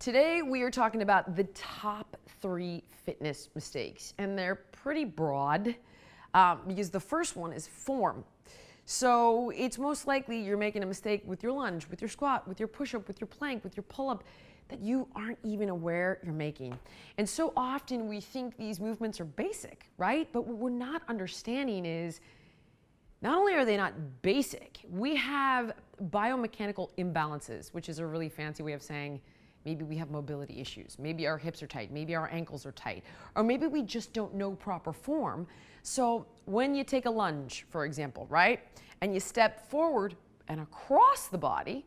Today we are talking about the top 3 fitness mistakes, and they're pretty broad because the first one is form. So it's most likely you're making a mistake with your lunge, with your squat, with your push-up, with your plank, with your pull-up that you aren't even aware you're making. And so often we think these movements are basic, right? But what we're not understanding is not only are they not basic, we have biomechanical imbalances, which is a really fancy way of saying maybe we have mobility issues, maybe our hips are tight, maybe our ankles are tight, or maybe we just don't know proper form. So when you take a lunge, for example, right, and you step forward and across the body,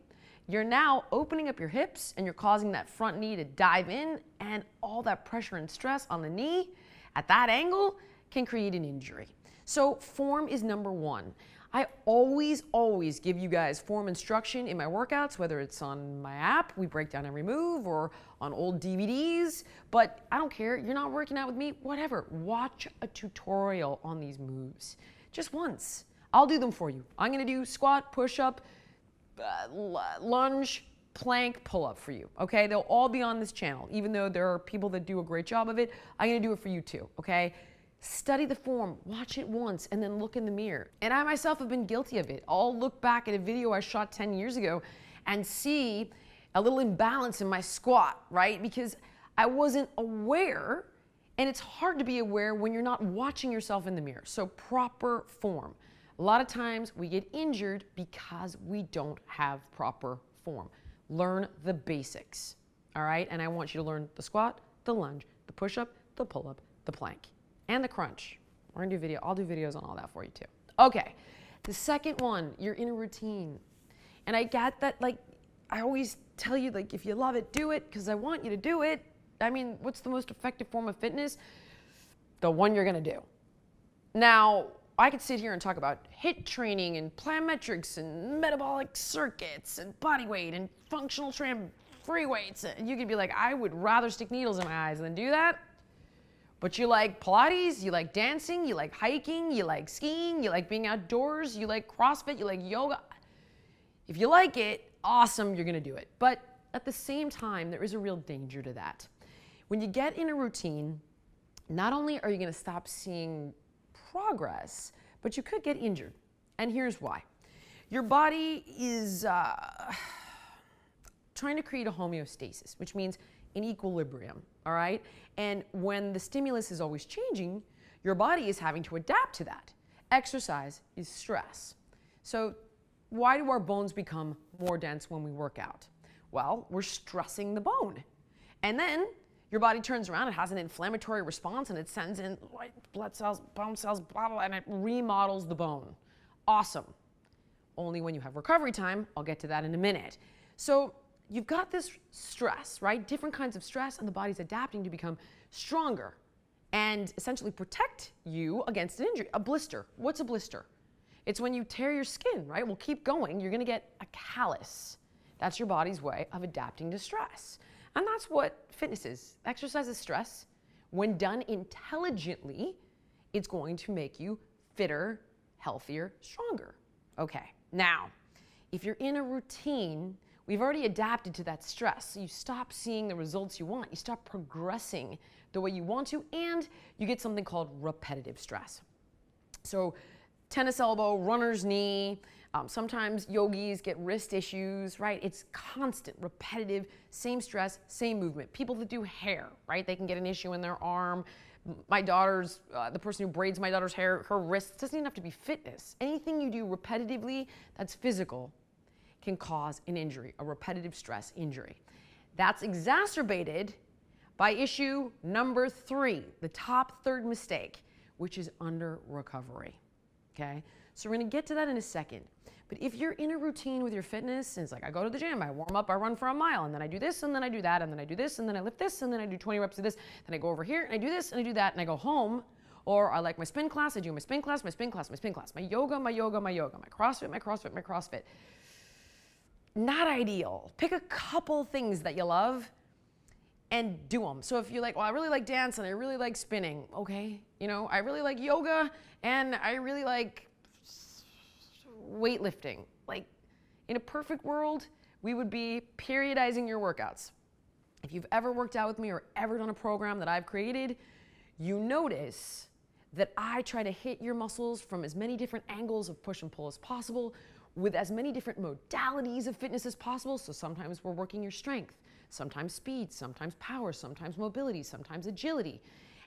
you're now opening up your hips and you're causing that front knee to dive in, and all that pressure and stress on the knee at that angle can create an injury. So form is number one. I always give you guys form instruction in my workouts, whether it's on my app, we break down every move, or on old DVDs, but I don't care, you're not working out with me, whatever. Watch a tutorial on these moves, just once. I'll do them for you. I'm gonna do squat, push-up, lunge, plank, pull-up for you, okay? They'll all be on this channel, even though there are people that do a great job of it. I'm gonna do it for you too, okay? Study the form, watch it once, and then look in the mirror. And I myself have been guilty of it. I'll look back at a video I shot 10 years ago and see a little imbalance in my squat, right? Because I wasn't aware, and it's hard to be aware when you're not watching yourself in the mirror. So proper form. A lot of times we get injured because we don't have proper form. Learn the basics, all right? And I want you to learn the squat, the lunge, the push-up, the pull-up, the plank, and the crunch. We're gonna do video. I'll do videos on all that for you too. Okay, the second one, you're in a routine. And I get that, like, I always tell you, like, if you love it, do it, because I want you to do it. I mean, what's the most effective form of fitness? The one you're gonna do. Now, I could sit here and talk about HIIT training and plyometrics and metabolic circuits and body weight and functional training, free weights. And you could be like, I would rather stick needles in my eyes than do that. But you like Pilates, you like dancing, you like hiking, you like skiing, you like being outdoors, you like CrossFit, you like yoga. If you like it, awesome, you're gonna do it. But at the same time, there is a real danger to that. When you get in a routine, not only are you gonna stop seeing progress, but you could get injured. And here's why. Your body is trying to create a homeostasis, which means an equilibrium, all right? And when the stimulus is always changing, your body is having to adapt to that. Exercise is stress. So why do our bones become more dense when we work out? Well, we're stressing the bone. And then your body turns around, it has an inflammatory response, and it sends in white blood cells, bone cells, blah, blah, and it remodels the bone. Awesome. Only when you have recovery time. I'll get to that in a minute. So you've got this stress, right? Different kinds of stress, and the body's adapting to become stronger and essentially protect you against an injury. A blister. What's a blister? It's when you tear your skin, right? Well, keep going. You're going to get a callus. That's your body's way of adapting to stress. And that's what fitness is. Exercise is stress. When done intelligently, it's going to make you fitter, healthier, stronger. Okay, now, if you're in a routine, we've already adapted to that stress. So you stop seeing the results you want. You stop progressing the way you want to, and you get something called repetitive stress. So tennis elbow, runner's knee, sometimes yogis get wrist issues, right? It's constant, repetitive, same stress, same movement. People that do hair, right? They can get an issue in their arm. My daughter's, the person who braids my daughter's hair, her wrist, doesn't even have to be fitness. Anything you do repetitively that's physical can cause an injury, a repetitive stress injury. That's exacerbated by issue number 3, the top third mistake, which is under recovery, okay? So we're gonna get to that in a second. But if you're in a routine with your fitness, and it's like I go to the gym, I warm up, I run for a mile, and then I do this, and then I do that, and then I do this, and then I lift this, and then I do 20 reps of this, then I go over here, and I do this, and I do that, and I go home. Or I like my spin class, I do my spin class, my spin class, my spin class, my yoga, my yoga, my yoga, my CrossFit, my CrossFit, my CrossFit. Not ideal. Pick a couple things that you love and do them. So if you're like, well, I really like dance and I really like spinning, okay? You know, I really like yoga and I really like weightlifting. Like, in a perfect world, we would be periodizing your workouts. If you've ever worked out with me or ever done a program that I've created, you notice that I try to hit your muscles from as many different angles of push and pull as possible, with as many different modalities of fitness as possible. So sometimes we're working your strength, sometimes speed, sometimes power, sometimes mobility, sometimes agility.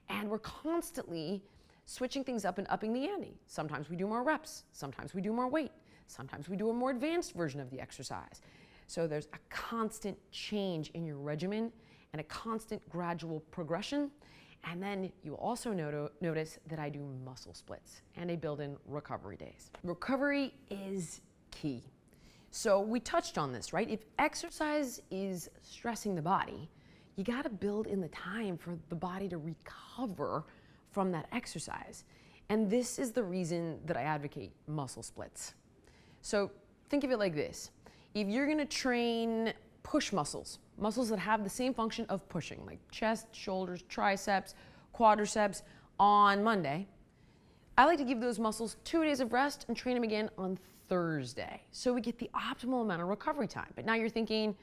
And we're constantly switching things up and upping the ante. Sometimes we do more reps, sometimes we do more weight, sometimes we do a more advanced version of the exercise. So there's a constant change in your regimen and a constant gradual progression. And then you also notice that I do muscle splits and I build in recovery days. Recovery is key. So we touched on this, right? If exercise is stressing the body, you got to build in the time for the body to recover from that exercise. And this is the reason that I advocate muscle splits. So think of it like this. If you're going to train push muscles, muscles that have the same function of pushing, like chest, shoulders, triceps, quadriceps, on Monday, I like to give those muscles 2 days of rest and train them again on Thursday, so we get the optimal amount of recovery time. But now you're thinking,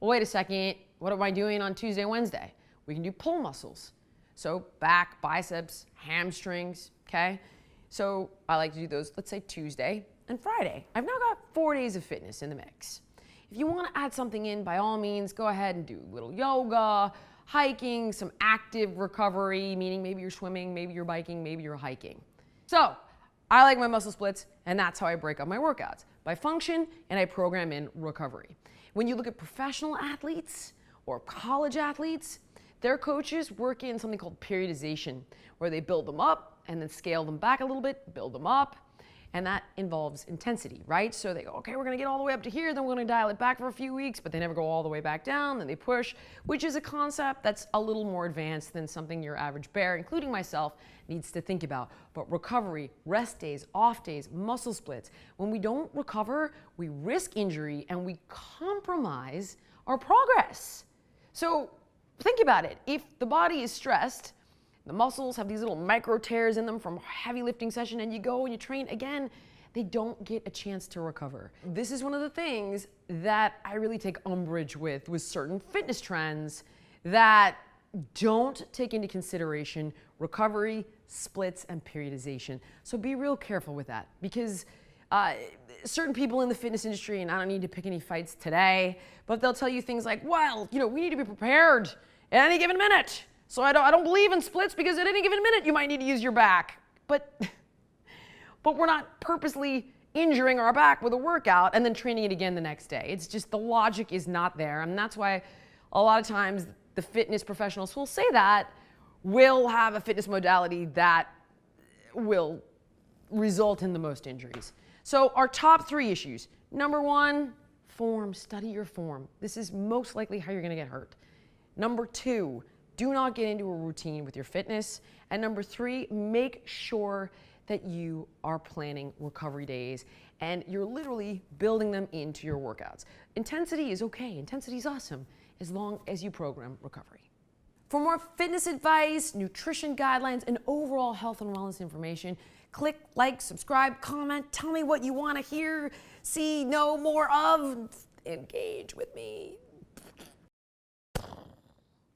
well, wait a second, what am I doing on Tuesday, Wednesday? We can do pull muscles. So back, biceps, hamstrings, okay? So I like to do those, let's say Tuesday and Friday. I've now got 4 days of fitness in the mix. If you want to add something in, by all means, go ahead and do a little yoga, hiking, some active recovery, meaning maybe you're swimming, maybe you're biking, maybe you're hiking. So I like my muscle splits, and that's how I break up my workouts, by function, and I program in recovery. When you look at professional athletes or college athletes, their coaches work in something called periodization, where they build them up and then scale them back a little bit, build them up, and that involves intensity, right? So they go, okay, we're gonna get all the way up to here, then we're gonna dial it back for a few weeks, but they never go all the way back down, then they push, which is a concept that's a little more advanced than something your average bear, including myself, needs to think about. But recovery, rest days, off days, muscle splits, when we don't recover, we risk injury and we compromise our progress. So think about it. If the body is stressed, the muscles have these little micro tears in them from heavy lifting session, and you go and you train again, they don't get a chance to recover. This is one of the things that I really take umbrage with certain fitness trends that don't take into consideration recovery, splits, and periodization. So be real careful with that, because certain people in the fitness industry, and I don't need to pick any fights today, but they'll tell you things like, well, we need to be prepared at any given minute. So I don't believe in splits because at any given minute you might need to use your back. But we're not purposely injuring our back with a workout and then training it again the next day. It's just the logic is not there. And that's why a lot of times the fitness professionals who will say that will have a fitness modality that will result in the most injuries. So our top 3 issues. Number 1, form. Study your form. This is most likely how you're going to get hurt. Number 2, do not get into a routine with your fitness. And number 3, make sure that you are planning recovery days and you're literally building them into your workouts. Intensity is okay. Intensity is awesome as long as you program recovery. For more fitness advice, nutrition guidelines, and overall health and wellness information, click like, subscribe, comment, tell me what you want to hear, see, know more of, engage with me.